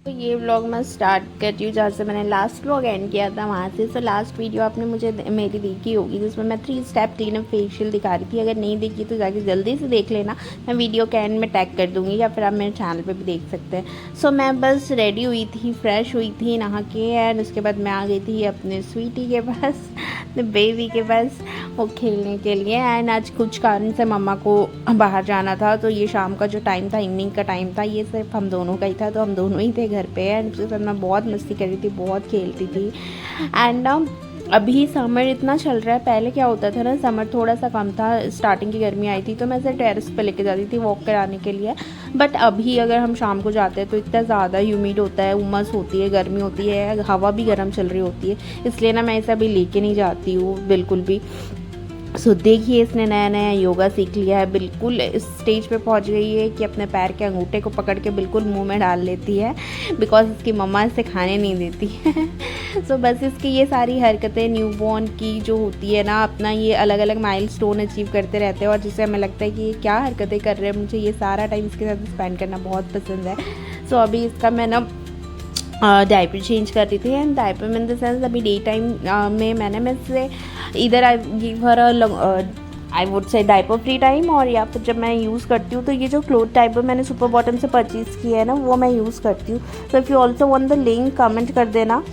तो ये व्लॉग मैं स्टार्ट करती हूँ जहाँ से मैंने लास्ट व्लॉग एंड किया था वहाँ से। सो लास्ट वीडियो आपने मुझे मेरी देखी होगी जिसमें मैं 3 स्टेप क्लीन अप फेशियल दिखा रही थी। अगर नहीं देखी तो जाके जल्दी से देख लेना, मैं वीडियो के एंड में टैग कर दूँगी या फिर आप मेरे चैनल पे भी देख सकते हैं। सो मैं बस रेडी हुई थी, फ्रेश हुई थी नहा के, एंड उसके बाद मैं आ गई थी अपने स्वीटी के पास, अपने बेबी के पास, वो खेलने के लिए। एंड आज कुछ कारण से मम्मा को बाहर जाना था, तो ये शाम का जो टाइम था, इवनिंग का टाइम था, ये सिर्फ हम दोनों का ही था, तो हम दोनों ही थे घर पे। एंड उसके साथ मैं बहुत मस्ती कर रही थी, बहुत खेलती थी। एंड अभी समर इतना चल रहा है, पहले क्या होता था ना, समर थोड़ा सा कम था, स्टार्टिंग की गर्मी आई थी तो मैं इसे टेरेस पे लेके जाती थी वॉक कराने के लिए। बट अभी अगर हम शाम को जाते हैं तो इतना ज़्यादा ह्यूमिड होता है, उमस होती है, गर्मी होती है, हवा भी गर्म चल रही होती है, इसलिए ना मैं इसे अभी लेके नहीं जाती हूँ बिल्कुल भी। सो देखिए, इसने नया नया योगा सीख लिया है, बिल्कुल इस स्टेज पे पहुंच गई है कि अपने पैर के अंगूठे को पकड़ के बिल्कुल मुंह में डाल लेती है, बिकॉज इसकी मम्मा इसे खाने नहीं देती है। सो बस इसकी ये सारी हरकतें न्यूबॉर्न की जो होती है ना, अपना ये अलग अलग माइलस्टोन अचीव करते रहते हैं, और जिससे हमें लगता है कि ये क्या हरकतें कर रहे हैं, मुझे ये सारा टाइम इसके साथ स्पेंड करना बहुत पसंद है। सो अभी इसका मैं ना डायपर चेंज कर रही थी, and diaper in the sense अभी डे टाइम में मैं से इधर I give her I would say diaper free time, और या फिर जब मैं यूज़ करती हूँ तो ये जो क्लोथ डायपर मैंने सुपर बॉटम से परचेज़ किया है ना, वो मैं यूज़ करती हूँ। So if you also want the link comment कर देना।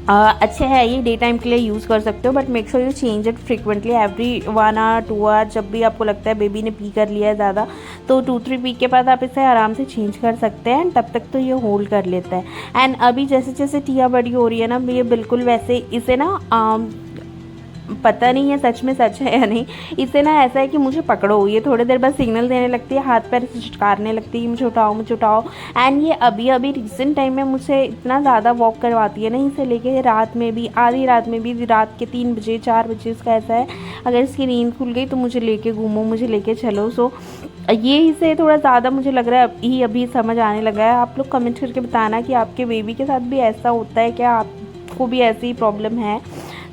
अच्छे है, ये डे टाइम के लिए यूज़ कर सकते हो, but make sure you change it frequently, every 1 hour 2 hour, जब भी आपको लगता है बेबी ने पी कर लिया है ज़्यादा, तो 2-3 पी के बाद आप इसे आराम से चेंज कर सकते हैं, तब तक तो ये होल्ड कर लेता है। एंड अभी जैसे जैसे टिया बड़ी हो रही है ना, ये बिल्कुल वैसे इसे ना पता नहीं है सच में सच है या नहीं, इससे ना ऐसा है कि मुझे पकड़ो, ये थोड़ी देर बाद सिग्नल देने लगती है, हाथ पैर से चिटकारने लगती है, मुझे उठाओ मुझे उठाओ। एंड ये अभी अभी रिसेंट टाइम में मुझे इतना ज़्यादा वॉक करवाती है ना, इसे लेके रात में भी, आधी रात में भी, रात के 3 बजे 4 बजे इसका ऐसा है, अगर इसकी नींद खुल गई तो मुझे लेके घूमो, मुझे लेके चलो। सो ये इसे थोड़ा ज़्यादा मुझे लग रहा है अभी समझ आने लगा है। आप लोग कमेंट करके बताना कि आपके बेबी के साथ भी ऐसा होता है क्या, आपको भी ऐसी प्रॉब्लम है।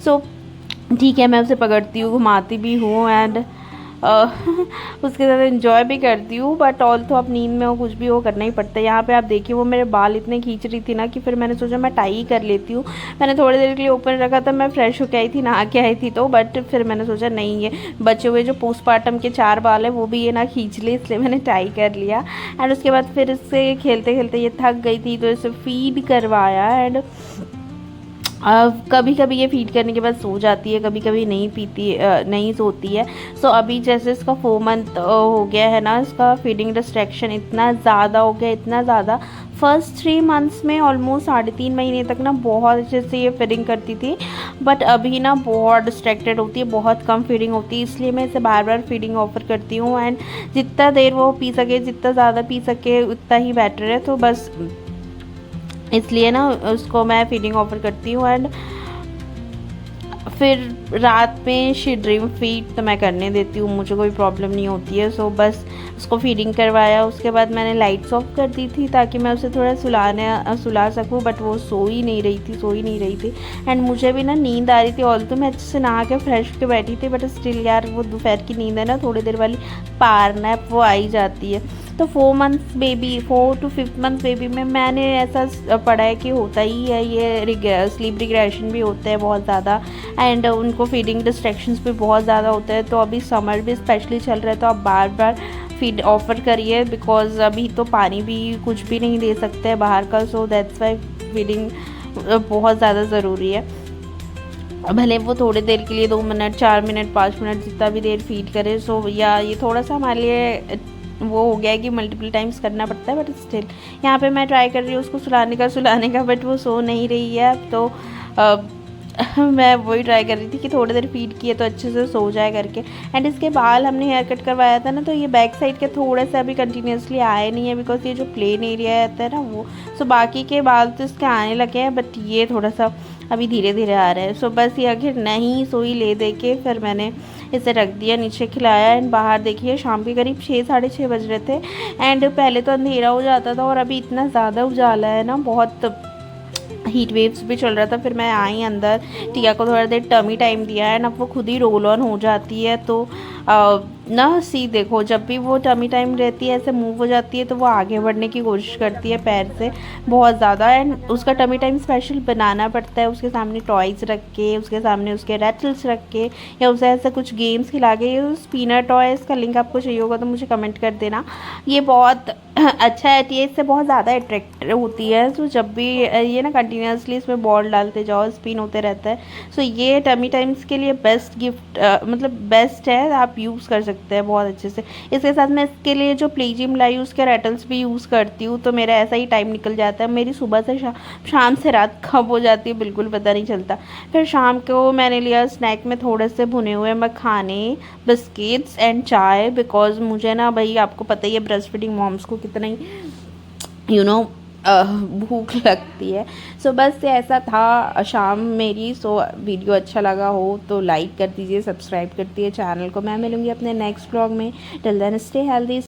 सो ठीक है, मैं उसे पकड़ती हूँ, घुमाती भी हूँ, एंड उसके साथ एंजॉय भी करती हूँ, बट ऑल तो आप नींद में हो, कुछ भी हो, करना ही पड़ता है। यहाँ पे आप देखिए, वो मेरे बाल इतने खींच रही थी ना कि फिर मैंने सोचा मैं टाई कर लेती हूँ। मैंने थोड़ी देर के लिए ओपन रखा था, मैं फ्रेश होके आई थी, नहा के आई थी, तो बट फिर मैंने सोचा नहीं, ये बचे हुए जो पोस्टमार्टम के 4 बाल है वो भी ये ना खींच ले, इसलिए मैंने टाई कर लिया। एंड उसके बाद फिर इससे खेलते खेलते ये थक गई थी, तो इसे फीड करवाया। एंड कभी कभी ये फीड करने के बाद सो जाती है, कभी कभी नहीं पीती, नहीं सोती है। सो अभी जैसे इसका 4 मंथ हो गया है ना, इसका फीडिंग डिस्ट्रैक्शन इतना ज़्यादा हो गया, इतना ज़्यादा। फर्स्ट 3 मंथ्स में ऑलमोस्ट 3.5 महीने तक ना बहुत अच्छे से ये फीडिंग करती थी, बट अभी ना बहुत डिस्ट्रैक्टेड होती है, बहुत कम फीडिंग होती है, इसलिए मैं इसे बार बार फीडिंग ऑफर करती हूँ। एंड जितना देर वो पी सके, जितना ज़्यादा पी सके उतना ही बेटर है, तो बस इसलिए ना उसको मैं फीडिंग ऑफर करती हूँ। एंड फिर रात में शी ड्रीम फीड तो मैं करने देती हूँ, मुझे कोई प्रॉब्लम नहीं होती है। सो बस उसको फीडिंग करवाया, उसके बाद मैंने लाइट्स ऑफ कर दी थी ताकि मैं उसे थोड़ा सुला सकूँ, बट वो सो ही नहीं रही थी। एंड मुझे भी ना नींद आ रही थी, ऑल तो मैं अच्छे से नहा के फ्रेश होकर बैठी थी, बट स्टिल यार वो दोपहर की नींद है ना, थोड़ी देर वाली पावर नैप, वो आई जाती है। तो 4 to 5 मंथ बेबी में मैंने ऐसा पढ़ा है कि होता ही है, ये स्लीप रिग्रेशन भी होता है बहुत ज़्यादा, एंड उनको फीडिंग डिस्ट्रैक्शंस भी बहुत ज़्यादा होते हैं। तो अभी समर भी स्पेशली चल रहा है, तो आप बार बार फीड ऑफर करिए, बिकॉज अभी तो पानी भी कुछ भी नहीं दे सकते हैं बाहर का। सो दैट्स वाई फीडिंग बहुत ज़्यादा ज़रूरी है, भले वो थोड़ी देर के लिए 2 मिनट 4 मिनट 5 मिनट जितना भी देर फीड करे। सो या ये थोड़ा सा हमारे लिए वो हो गया है कि मल्टीपल टाइम्स करना पड़ता है, बट स्टिल यहाँ पे मैं ट्राई कर रही हूँ उसको सुलाने का, बट वो सो नहीं रही है। तो मैं वही ट्राई कर रही थी कि थोड़ी देर फीड किए तो अच्छे से सो जाए करके। एंड इसके बाल हमने हेयर कट करवाया था ना, तो ये बैक साइड के थोड़े से अभी कंटिन्यूसली आए नहीं है, बिकॉज ये जो प्लेन एरिया रहता है ना वो, सो बाकी के बाल तो इसके आने लगे हैं, बट ये थोड़ा सा अभी धीरे धीरे आ रहा है। सो बस ये आखिर नहीं सोई, ले दे के फिर मैंने इसे रख दिया, नीचे खिलाया। एंड बाहर देखिए शाम के करीब 6 साढ़े 6 बज रहे थे, एंड पहले तो अंधेरा हो जाता था और अभी इतना ज़्यादा उजाला है ना, बहुत हीट वेव्स भी चल रहा था। फिर मैं आई अंदर, टिया को थोड़ा देर टमी टाइम दिया है, एंड अब वो खुद ही रोल ऑन हो जाती है। तो ना सी देखो, जब भी वो टमी टाइम रहती है ऐसे मूव हो जाती है तो वो आगे बढ़ने की कोशिश करती है पैर से बहुत ज़्यादा। एंड उसका टमी टाइम स्पेशल बनाना पड़ता है, उसके सामने टॉयज़ रख के, उसके सामने उसके रैटल्स रख के, या उसे ऐसे कुछ गेम्स खिला के। ये स्पिनर टॉय, इसका लिंक आपको चाहिए होगा तो मुझे कमेंट कर देना। ये बहुत अच्छा है, ये इससे बहुत ज़्यादा अट्रैक्ट होती है। तो जब भी ये ना कंटिन्यूसली इसमें बॉल डालते जाओ, स्पिन होते रहता है। सो ये टमी टाइम्स के लिए बेस्ट गिफ्ट, मतलब बेस्ट है, आप यूज़ कर सकते हैं बहुत अच्छे से। इसके साथ मैं इसके लिए जो प्ले जिम लाई उसके रैटल्स भी यूज़ करती हूँ, तो मेरा ऐसा ही टाइम निकल जाता है। मेरी सुबह से शाम से रात कब हो जाती है बिल्कुल पता नहीं चलता। फिर शाम को मैंने लिया स्नैक में थोड़े से भुने हुए मखाने, बिस्किट्स एंड चाय, बिकॉज मुझे ना भाई आपको पता ही है ब्रेस्ट फीडिंग मॉम्स को कितना ही भूख लगती है। सो बस ऐसा था शाम मेरी। सो वीडियो अच्छा लगा हो तो लाइक कर दीजिए, सब्सक्राइब कर दीजिए चैनल को। मैं मिलूँगी अपने नेक्स्ट ब्लॉग में। Till then stay healthy.